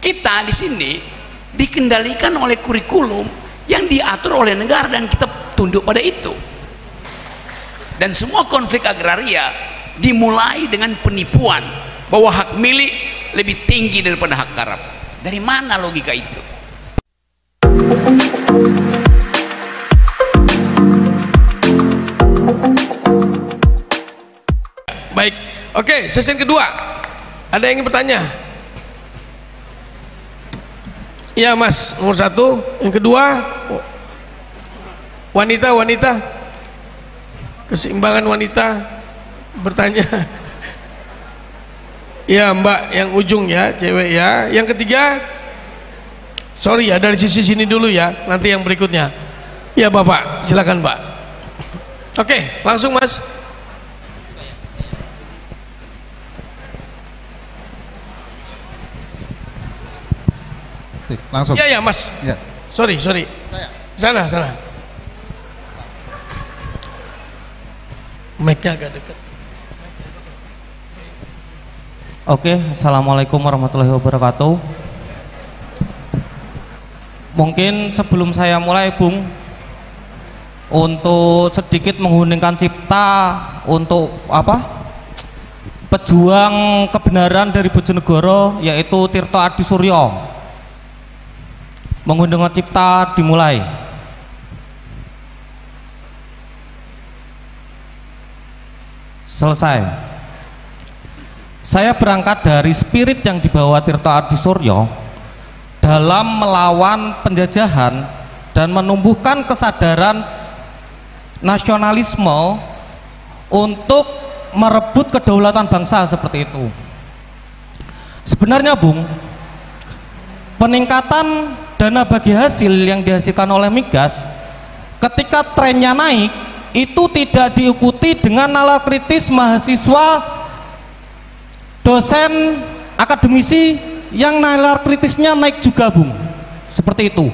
Kita di sini dikendalikan oleh kurikulum yang diatur oleh negara dan kita tunduk pada itu. Dan semua konflik agraria dimulai dengan penipuan bahwa hak milik lebih tinggi daripada hak garap. Dari mana logika itu? Baik, oke, sesi kedua. Ada yang ingin bertanya? Iya Mas, nomor 1. Yang kedua, wanita, keseimbangan wanita bertanya. Ya Mbak, yang ujung ya, cewek ya. Yang ketiga, sorry ya, dari sisi sini dulu ya, nanti yang berikutnya. Ya Bapak, silakan Pak. Oke, langsung Mas. Langsung. Ya Mas. Ya. Sorry. Sana. Mic-nya agak dekat. Oke, assalamualaikum warahmatullahi wabarakatuh. Mungkin sebelum saya mulai, Bung, untuk sedikit menghuningkan cipta untuk pejuang kebenaran dari Bojonegoro, yaitu Tirto Adi Suryo. Menghundingkan cipta dimulai. Selesai. Saya berangkat dari spirit yang dibawa Tirto Adi Suryo dalam melawan penjajahan dan menumbuhkan kesadaran nasionalisme untuk merebut kedaulatan bangsa seperti itu. Sebenarnya Bung, peningkatan dana bagi hasil yang dihasilkan oleh migas ketika trennya naik itu tidak diikuti dengan nalar kritis mahasiswa, dosen, akademisi yang nalar kritisnya naik juga Bung, seperti itu.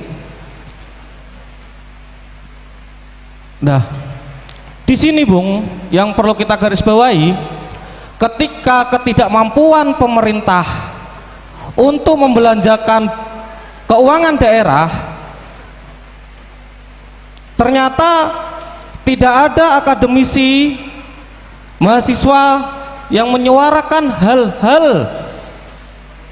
Nah, di sini Bung, yang perlu kita garis bawahi, ketika ketidakmampuan pemerintah untuk membelanjakan keuangan daerah, ternyata tidak ada akademisi, mahasiswa yang menyuarakan hal-hal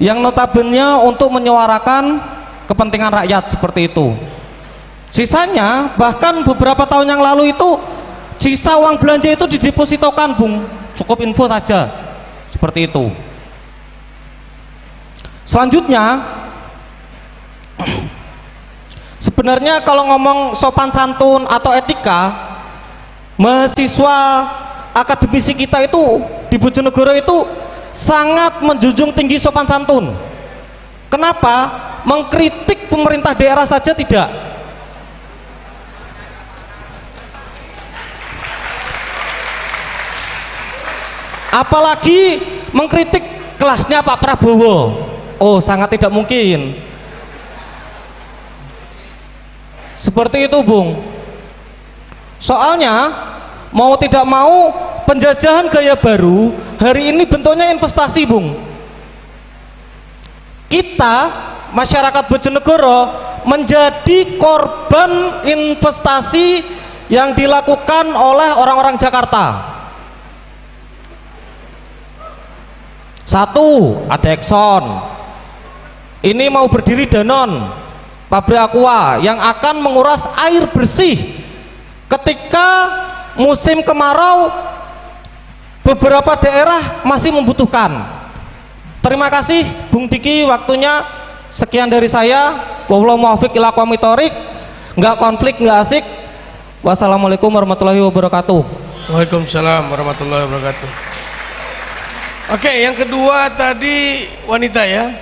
yang notabene untuk menyuarakan kepentingan rakyat seperti itu. Sisanya bahkan beberapa tahun yang lalu itu sisa uang belanja itu didepositokan Bung, cukup info saja seperti itu. Selanjutnya, sebenarnya kalau ngomong sopan santun atau etika, mahasiswa akademisi kita itu di Bojonegoro itu sangat menjunjung tinggi sopan santun. Kenapa? Mengkritik pemerintah daerah saja tidak. Apalagi mengkritik kelasnya Pak Prabowo. Oh, sangat tidak mungkin. Seperti itu Bung. Soalnya mau tidak mau penjajahan gaya baru hari ini bentuknya investasi Bung. Kita masyarakat Bojonegoro menjadi korban investasi yang dilakukan oleh orang-orang Jakarta. Satu, ada Exxon. Ini mau berdiri Danone, pabrik aqua yang akan menguras air bersih ketika musim kemarau. Beberapa daerah masih membutuhkan. Terima kasih Bung Diki, waktunya sekian dari saya. Wallahu muwaffiq ila aqwamit thoriq. Enggak konflik, enggak asik. Wassalamualaikum warahmatullahi wabarakatuh. Waalaikumsalam warahmatullahi wabarakatuh. Oke, yang kedua tadi wanita ya.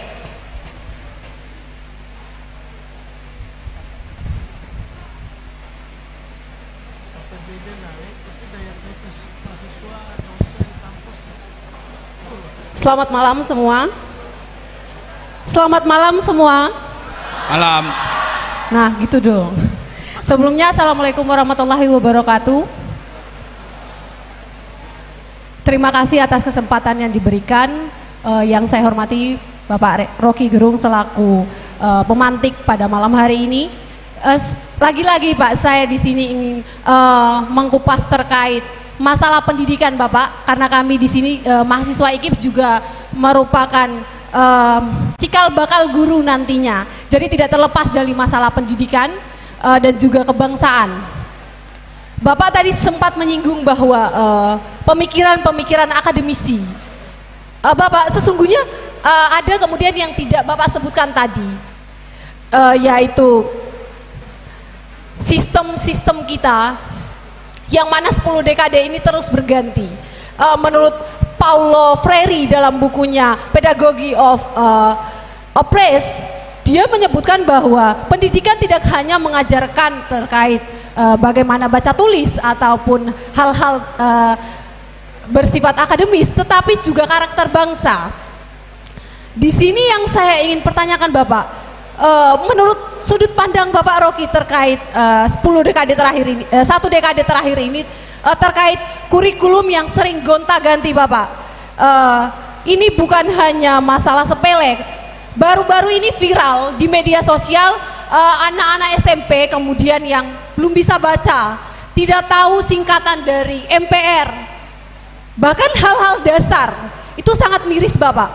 Selamat malam semua. Selamat malam semua. Malam. Nah, gitu dong. Sebelumnya, assalamualaikum warahmatullahi wabarakatuh. Terima kasih atas kesempatan yang diberikan. Yang saya hormati Bapak Rocky Gerung selaku pemantik pada malam hari ini. Lagi-lagi Pak, saya di sini ingin mengkupas terkait masalah pendidikan Bapak, karena kami di sini mahasiswa IKIP juga merupakan cikal bakal guru nantinya. Jadi tidak terlepas dari masalah pendidikan dan juga kebangsaan. Bapak tadi sempat menyinggung bahwa pemikiran-pemikiran akademisi. Bapak sesungguhnya ada kemudian yang tidak Bapak sebutkan tadi, yaitu sistem-sistem kita yang mana 10 dekade ini terus berganti. Menurut Paulo Freire dalam bukunya Pedagogy of Oppress, dia menyebutkan bahwa pendidikan tidak hanya mengajarkan terkait bagaimana baca tulis ataupun hal-hal bersifat akademis, tetapi juga karakter bangsa. Di sini yang saya ingin pertanyakan Bapak, menurut sudut pandang Bapak Rocky terkait 1 dekade terakhir ini terkait kurikulum yang sering gonta-ganti Bapak, ini bukan hanya masalah sepele. Baru-baru ini viral di media sosial, anak-anak SMP kemudian yang belum bisa baca, tidak tahu singkatan dari MPR, bahkan hal-hal dasar, itu sangat miris Bapak.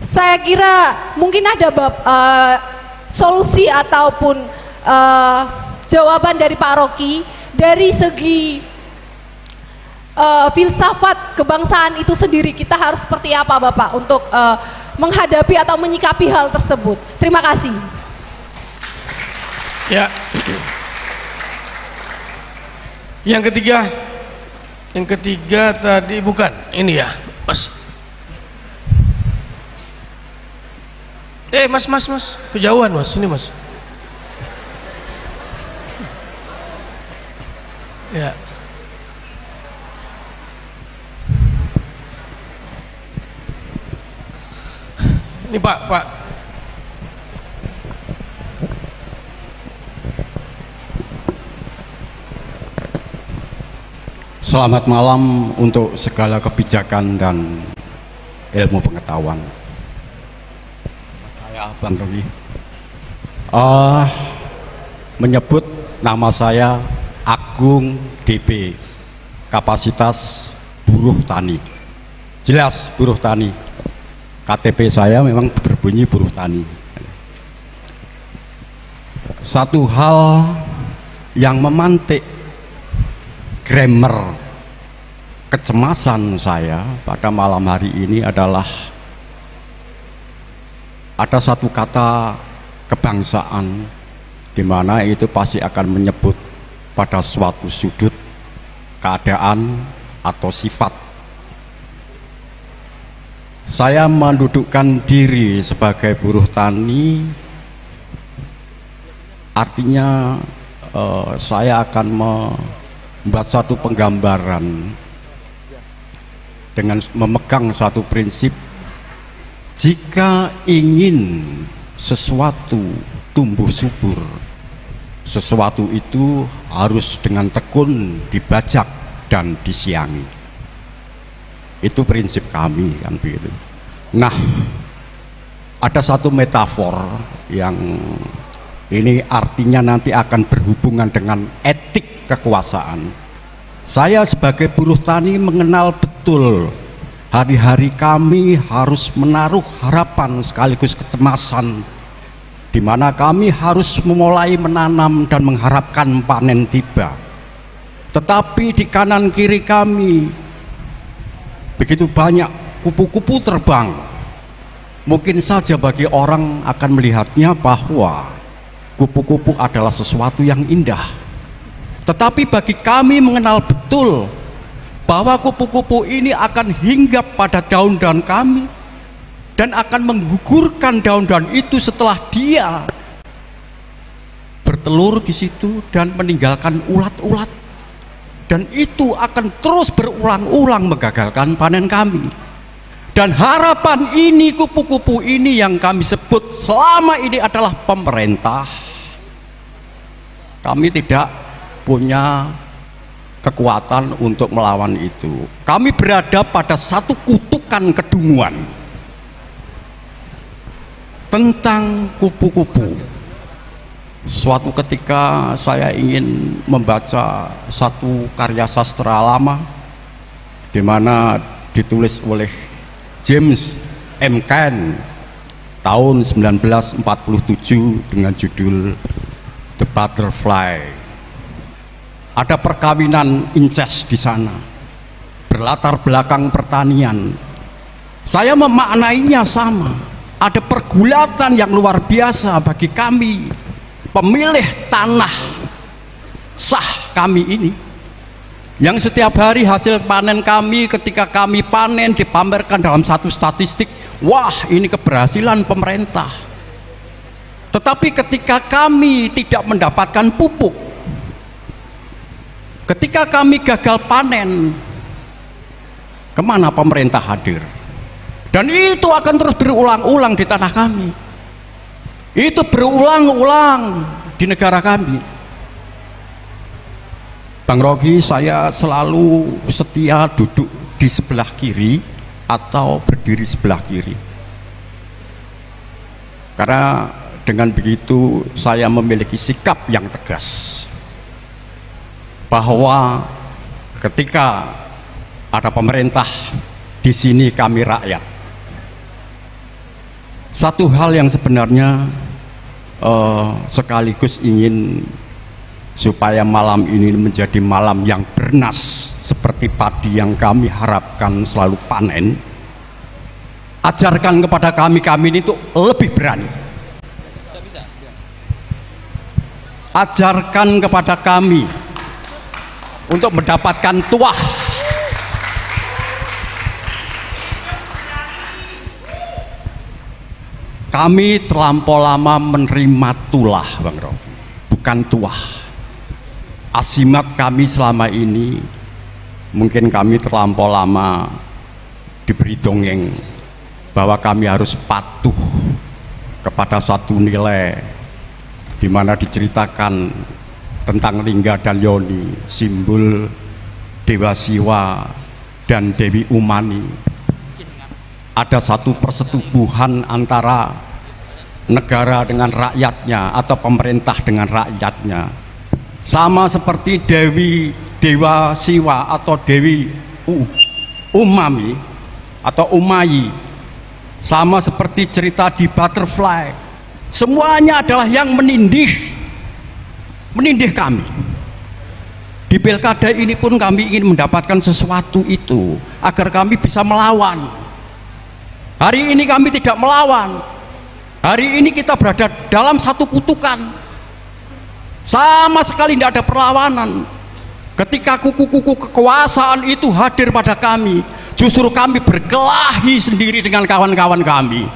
Saya kira mungkin ada solusi ataupun jawaban dari Pak Rocky dari segi filsafat kebangsaan itu sendiri, kita harus seperti apa Bapak untuk menghadapi atau menyikapi hal tersebut. Terima kasih. Ya. Yang ketiga tadi bukan ini ya, Mas. Mas, kejauhan Mas, ini Mas. Ya. Ini Pak. Selamat malam untuk segala kebijakan dan ilmu pengetahuan. Saya Bang Rocky. Menyebut nama saya Agung DP, kapasitas buruh tani. Jelas buruh tani. KTP saya memang berbunyi buruh tani. Satu hal yang memantik grammar kecemasan saya pada malam hari ini adalah ada satu kata kebangsaan, di mana itu pasti akan menyebut pada suatu sudut keadaan atau sifat. Saya mendudukkan diri sebagai buruh tani, artinya saya akan membuat suatu penggambaran dengan memegang satu prinsip: jika ingin sesuatu tumbuh subur, sesuatu itu harus dengan tekun dibajak dan disiangi. Itu prinsip kami kan begitu. Nah, ada satu metafor yang ini artinya nanti akan berhubungan dengan etik kekuasaan. Saya sebagai buruh tani mengenal betul hari-hari kami harus menaruh harapan sekaligus kecemasan, di mana kami harus memulai menanam dan mengharapkan panen tiba. Tetapi di kanan kiri kami begitu banyak kupu-kupu terbang. Mungkin saja bagi orang akan melihatnya bahwa kupu-kupu adalah sesuatu yang indah, tetapi bagi kami mengenal betul bahwa kupu-kupu ini akan hinggap pada daun-daun kami dan akan menggugurkan daun-daun itu setelah dia bertelur di situ dan meninggalkan ulat-ulat, dan itu akan terus berulang-ulang menggagalkan panen kami. Dan harapan ini, kupu-kupu ini yang kami sebut selama ini adalah pemerintah. Kami tidak punya kekuatan untuk melawan itu. Kami berada pada satu kutukan kedunguan. tentang kupu-kupu. Suatu ketika saya ingin membaca satu karya sastra lama di mana ditulis oleh James M. Cain tahun 1947 dengan judul The Butterfly. Ada perkawinan incest di sana, berlatar belakang pertanian. Saya memaknainya sama. Ada pergulatan yang luar biasa bagi kami pemilih tanah sah kami ini, yang setiap hari hasil panen kami ketika kami panen dipamerkan dalam satu statistik, wah ini keberhasilan pemerintah. Tetapi ketika kami tidak mendapatkan pupuk, ketika kami gagal panen, kemana pemerintah hadir? Dan itu akan terus berulang-ulang di tanah kami. Itu berulang-ulang di negara kami. Bang Rogi, saya selalu setia duduk di sebelah kiri atau berdiri sebelah kiri. Karena dengan begitu saya memiliki sikap yang tegas bahwa ketika ada pemerintah, di sini kami rakyat. Satu hal yang sebenarnya sekaligus ingin supaya malam ini menjadi malam yang bernas seperti padi yang kami harapkan selalu panen. Ajarkan kepada kami ini untuk lebih berani. Ajarkan kepada kami untuk mendapatkan tuah. Kami terlampau lama menerima tulah, Bang Rogi, bukan tuah. Asimat kami selama ini, mungkin kami terlampau lama diberi dongeng bahwa kami harus patuh kepada satu nilai, di mana diceritakan tentang Lingga dan Yoni, simbol Dewa Siwa dan Dewi Umani. Ada satu persetubuhan antara negara dengan rakyatnya atau pemerintah dengan rakyatnya, sama seperti Dewa Siwa atau Dewi Umami atau Umayi, sama seperti cerita di Butterfly. Semuanya adalah yang menindih kami. Di pilkada ini pun kami ingin mendapatkan sesuatu itu agar kami bisa melawan. Hari ini kami tidak melawan. Hari ini kita berada dalam satu kutukan. Sama sekali tidak ada perlawanan. Ketika kuku-kuku kekuasaan itu hadir pada kami, justru kami berkelahi sendiri dengan kawan-kawan kami.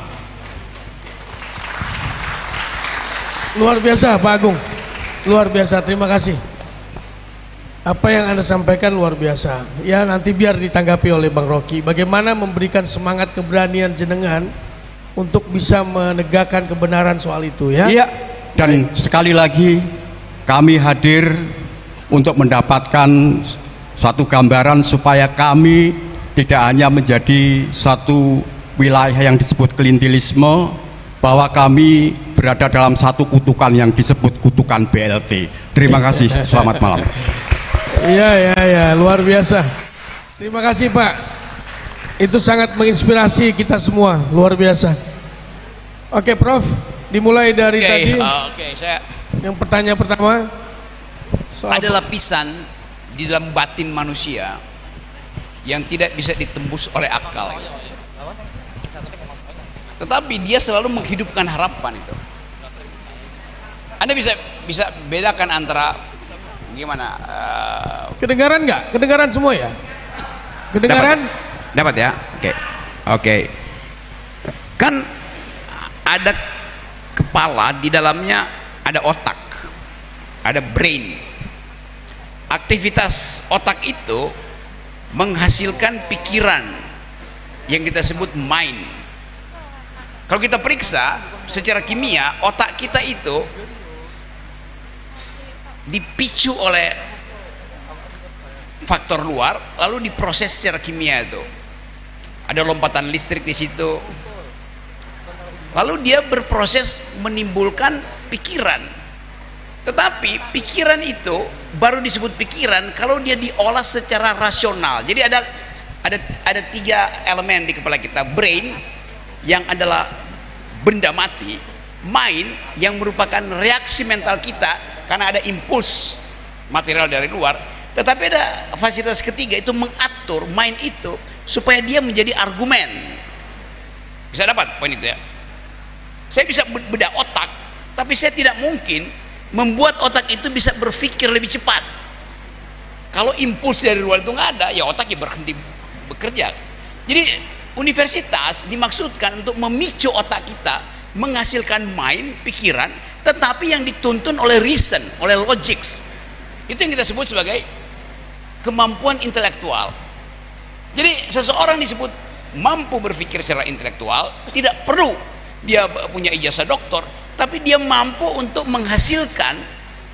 Luar biasa Pak Agung, luar biasa, terima kasih. Apa yang Anda sampaikan luar biasa. Ya, nanti biar ditanggapi oleh Bang Rocky. Bagaimana memberikan semangat keberanian jenengan untuk bisa menegakkan kebenaran soal itu, ya. Iya. Dan sekali lagi kami hadir untuk mendapatkan satu gambaran supaya kami tidak hanya menjadi satu wilayah yang disebut klientelisme, bahwa kami berada dalam satu kutukan yang disebut kutukan BLT. Terima kasih. Selamat malam. Iya, luar biasa. Terima kasih Pak. Itu sangat menginspirasi kita semua, luar biasa. Oke Prof, dimulai dari tadi. Saya yang pertanyaan pertama ada lapisan di dalam batin manusia yang tidak bisa ditembus oleh akal, tetapi dia selalu menghidupkan harapan itu. Anda bisa bedakan antara gimana? Kedengaran nggak? Kedengaran semua ya? Kedengaran? Dapat ya? Oke. Kan ada kepala, di dalamnya ada otak, ada brain. Aktivitas otak itu menghasilkan pikiran yang kita sebut mind. Kalau kita periksa secara kimia, otak kita itu dipicu oleh faktor luar, lalu diproses secara kimia. Itu ada lompatan listrik di situ, lalu dia berproses menimbulkan pikiran. Tetapi pikiran itu baru disebut pikiran kalau dia diolah secara rasional. Jadi ada 3 elemen di kepala kita: brain yang adalah benda mati, mind yang merupakan reaksi mental kita karena ada impuls material dari luar, tetapi ada fasilitas ketiga itu mengatur mind itu supaya dia menjadi argumen. Bisa dapat poin itu ya? Saya bisa bedah otak, tapi saya tidak mungkin membuat otak itu bisa berpikir lebih cepat. Kalau impuls dari luar itu nggak ada, ya otak ya berhenti bekerja. Jadi universitas dimaksudkan untuk memicu otak kita menghasilkan mind, pikiran, tetapi yang dituntun oleh reason, oleh logics. Itu yang kita sebut sebagai kemampuan intelektual. Jadi seseorang disebut mampu berpikir secara intelektual, tidak perlu dia punya ijazah doktor, tapi dia mampu untuk menghasilkan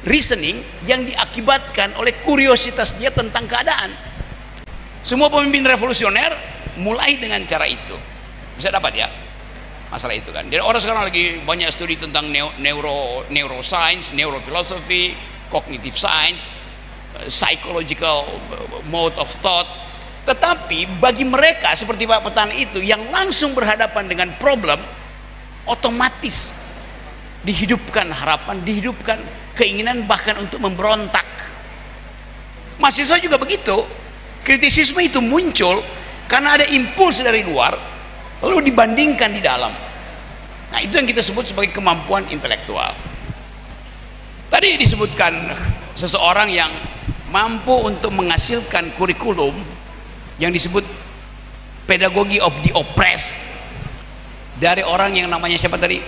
reasoning yang diakibatkan oleh kuriositas dia tentang keadaan. Semua pemimpin revolusioner mulai dengan cara itu. Bisa dapat ya masalah itu kan. Jadi orang sekarang lagi banyak studi tentang neuroscience, neurophilosophy, cognitive science, psychological mode of thought. Tetapi bagi mereka seperti Pak Petani itu yang langsung berhadapan dengan problem, otomatis dihidupkan harapan, dihidupkan keinginan bahkan untuk memberontak. Mahasiswa juga begitu. Kritisisme itu muncul karena ada impuls dari luar lalu dibandingkan di dalam. Nah, itu yang kita sebut sebagai kemampuan intelektual. Tadi disebutkan seseorang yang mampu untuk menghasilkan kurikulum yang disebut pedagogi of the oppressed dari orang yang namanya siapa tadi?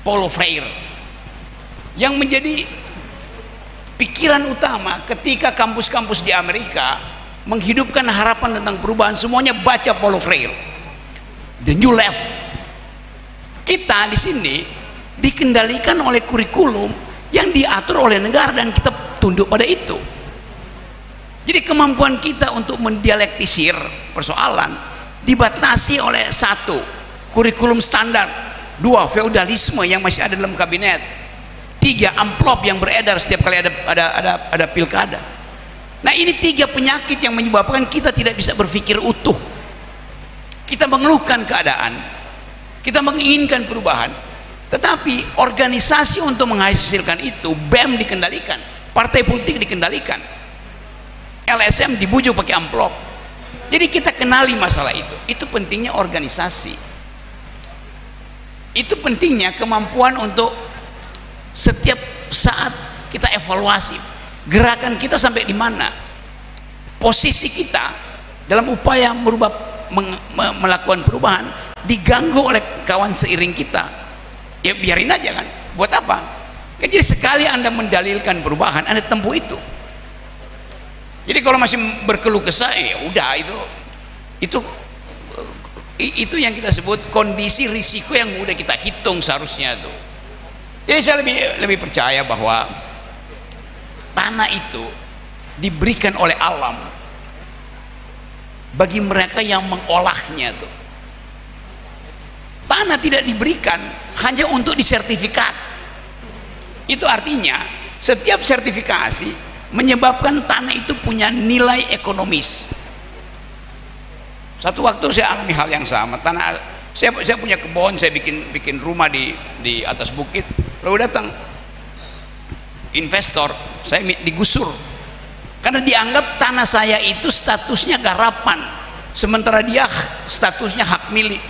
Paulo Freire, yang menjadi pikiran utama ketika kampus-kampus di Amerika menghidupkan harapan tentang perubahan. Semuanya baca Paulo Freire, The New Left. Kita di sini dikendalikan oleh kurikulum yang diatur oleh negara dan kita tunduk pada itu. Jadi kemampuan kita untuk mendialektisir persoalan dibatasi oleh 1, kurikulum standar, 2, feudalisme yang masih ada dalam kabinet, 3, amplop yang beredar setiap kali ada pilkada. Nah, ini 3 penyakit yang menyebabkan kita tidak bisa berpikir utuh. Kita mengeluhkan keadaan, kita menginginkan perubahan, tetapi organisasi untuk menghasilkan itu, BEM dikendalikan, partai politik dikendalikan, LSM dibujuk pakai amplop. Jadi kita kenali masalah itu. Itu pentingnya organisasi. Itu pentingnya kemampuan untuk setiap saat kita evaluasi gerakan kita sampai di mana, posisi kita dalam upaya melakukan perubahan diganggu oleh kawan seiring kita. Ya biarin aja kan. Buat apa? Jadi sekali Anda mendalilkan perubahan, Anda tempuh itu. Jadi kalau masih berkeluh kesah, ya udah itu yang kita sebut kondisi risiko yang udah kita hitung seharusnya tuh. Jadi saya lebih percaya bahwa tanah itu diberikan oleh alam bagi mereka yang mengolahnya tuh. Tanah tidak diberikan hanya untuk disertifikat. Itu artinya setiap sertifikasi menyebabkan tanah itu punya nilai ekonomis. Satu waktu saya alami hal yang sama. Saya punya kebun, saya bikin rumah di atas bukit. Lalu datang investor, saya digusur karena dianggap tanah saya itu statusnya garapan, sementara dia statusnya hak milik.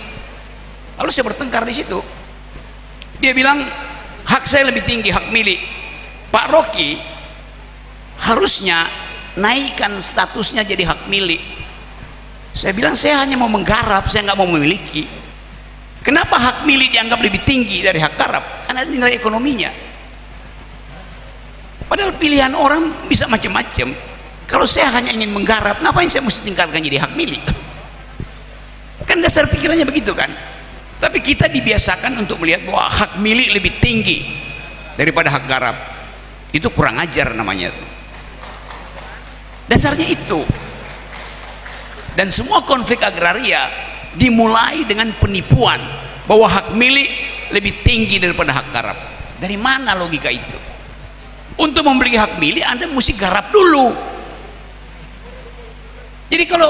Lalu saya bertengkar di situ. Dia bilang hak saya lebih tinggi, hak milik. Pak Rocky harusnya naikkan statusnya jadi hak milik. Saya bilang saya hanya mau menggarap, saya nggak mau memiliki. Kenapa hak milik dianggap lebih tinggi dari hak garap? Karena ada nilai ekonominya. Padahal pilihan orang bisa macam-macam. Kalau saya hanya ingin menggarap, ngapain saya mesti tingkatkan jadi hak milik? Kan dasar pikirannya begitu kan. Tapi kita dibiasakan untuk melihat bahwa hak milik lebih tinggi daripada hak garap. Itu kurang ajar namanya tuh. Dasarnya itu. Dan semua konflik agraria dimulai dengan penipuan bahwa hak milik lebih tinggi daripada hak garap. Dari mana logika itu? Untuk membeli hak milik Anda mesti garap dulu. Jadi kalau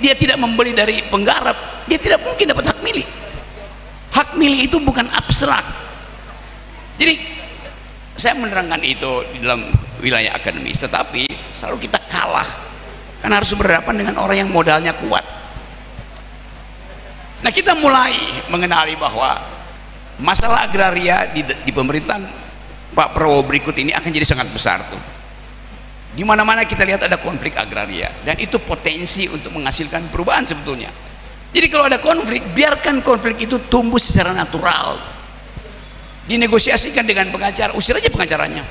dia tidak membeli dari penggarap, dia tidak mungkin dapat hak milik. Hak milik itu bukan abstrak. Jadi saya menerangkan itu di dalam wilayah akademis, tetapi selalu kita kalah karena harus berhadapan dengan orang yang modalnya kuat. Nah, kita mulai mengenali bahwa masalah agraria di pemerintahan Pak Prabowo berikut ini akan jadi sangat besar tuh. Di mana-mana kita lihat ada konflik agraria, dan itu potensi untuk menghasilkan perubahan sebetulnya. Jadi kalau ada konflik, biarkan konflik itu tumbuh secara natural, dinegosiasikan dengan pengacara, usir aja pengacaranya.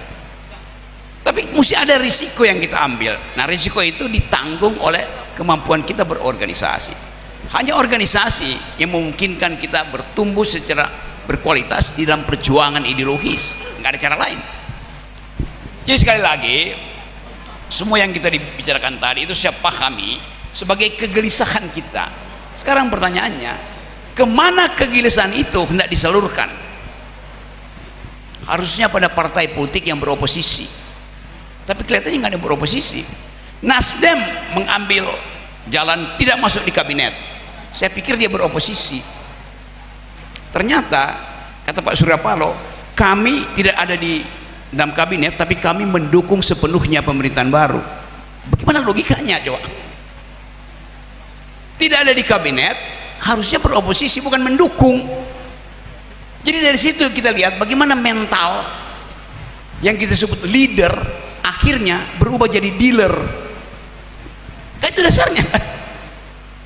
Tapi mesti ada risiko yang kita ambil. Nah, risiko itu ditanggung oleh kemampuan kita berorganisasi. Hanya organisasi yang memungkinkan kita bertumbuh secara berkualitas di dalam perjuangan ideologis, nggak ada cara lain. Jadi sekali lagi, semua yang kita dibicarakan tadi itu saya pahami sebagai kegelisahan kita. Sekarang pertanyaannya, kemana kegelisahan itu hendak disalurkan? Harusnya pada partai politik yang beroposisi, tapi kelihatannya nggak ada yang beroposisi. Nasdem mengambil jalan tidak masuk di kabinet, saya pikir dia beroposisi. Ternyata kata Pak Surya Paloh, kami tidak ada di dalam kabinet, tapi kami mendukung sepenuhnya pemerintahan baru. Bagaimana logikanya coba? Tidak ada di kabinet, harusnya beroposisi bukan mendukung. Jadi dari situ kita lihat bagaimana mental yang kita sebut leader akhirnya berubah jadi dealer. Kan itu dasarnya.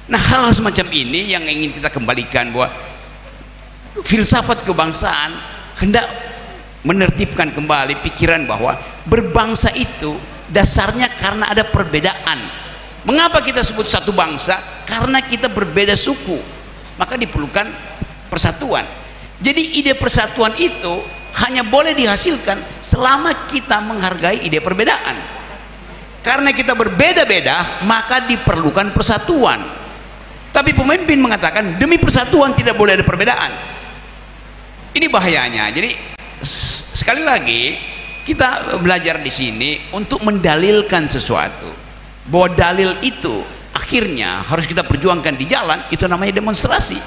Nah, hal semacam ini yang ingin kita kembalikan, bahwa filsafat kebangsaan hendak menertibkan kembali pikiran bahwa berbangsa itu dasarnya karena ada perbedaan. Mengapa kita sebut satu bangsa? Karena kita berbeda suku, maka diperlukan persatuan. Jadi ide persatuan itu hanya boleh dihasilkan selama kita menghargai ide perbedaan. Karena kita berbeda-beda, maka diperlukan persatuan. Tapi pemimpin mengatakan demi persatuan tidak boleh ada perbedaan. Ini bahayanya. Jadi sekali lagi kita belajar di sini untuk mendalilkan sesuatu, bahwa dalil itu akhirnya harus kita perjuangkan di jalan. Itu namanya demonstrasi,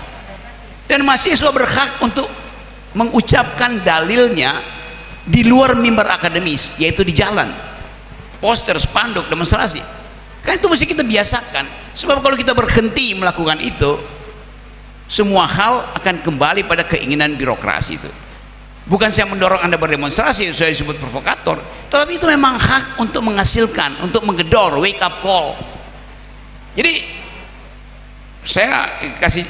dan mahasiswa berhak untuk mengucapkan dalilnya di luar mimbar akademis, yaitu di jalan, poster, spanduk, demonstrasi. Kan itu mesti kita biasakan, sebab kalau kita berhenti melakukan itu, semua hal akan kembali pada keinginan birokrasi itu. Bukan saya mendorong Anda berdemonstrasi, saya disebut provokator, tetapi itu memang hak untuk menghasilkan, untuk menggedor, wake up call. Jadi saya kasih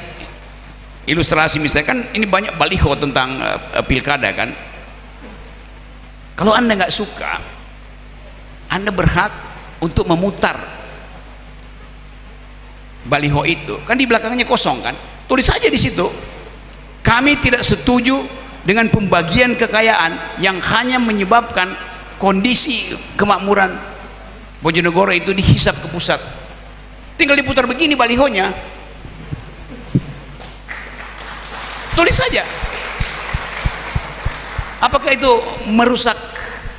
ilustrasi, misalnya kan ini banyak baliho tentang pilkada kan. Kalau Anda nggak suka, Anda berhak untuk memutar baliho itu. Kan di belakangnya kosong kan, tulis saja di situ, kami tidak setuju dengan pembagian kekayaan yang hanya menyebabkan kondisi kemakmuran Bojonegoro itu dihisap ke pusat. Tinggal diputar begini balihonya, tulis saja. Apakah itu merusak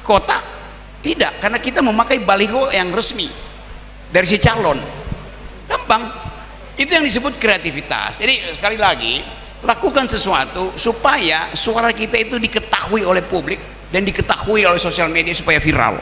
kota? Tidak, karena kita memakai baliho yang resmi dari si calon. Gampang. Itu yang disebut kreativitas. Jadi sekali lagi, lakukan sesuatu supaya suara kita itu diketahui oleh publik dan diketahui oleh sosial media supaya viral.